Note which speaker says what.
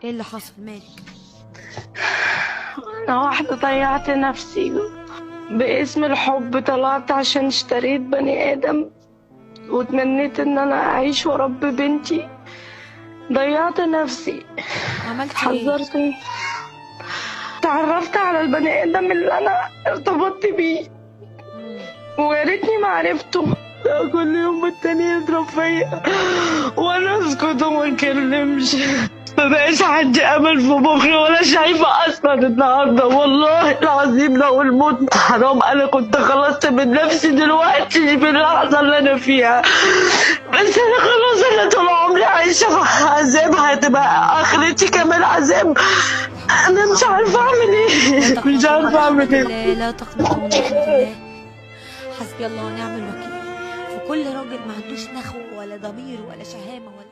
Speaker 1: ايه اللي حصل؟ مالك؟
Speaker 2: انا واحدة ضيعت نفسي باسم الحب، طلعت عشان اشتريت بني ادم وتمنيت ان انا اعيش واربي بنتي. ضيعت نفسي.
Speaker 1: عملتي ايه؟
Speaker 2: حذرتني. تعرفت على البني ادم اللي انا ارتبطت بيه ويا ريتني ما عرفته. كل يوم التاني يضرب فيا وانا اسكت وما اتكلمش. ما بقاش عندي امل في بكره ولا شايفه اصلا النهارده. والله العظيم لو الموت حرام انا كنت خلصت من نفسي دلوقتي في اللحظه اللي انا فيها. بس انا خلاص انا طول عمري عايشه في عذاب، هتبقى اخرتي كمان عذاب. انا مش عارفه اعمل ايه. مش عارفه اعمل ايه.
Speaker 1: لا تقنطوا من رحمة الله. حسبي الله ونعم الوكيل في كل راجل ما عندوش نخوة ولا ضمير ولا شهامة ولا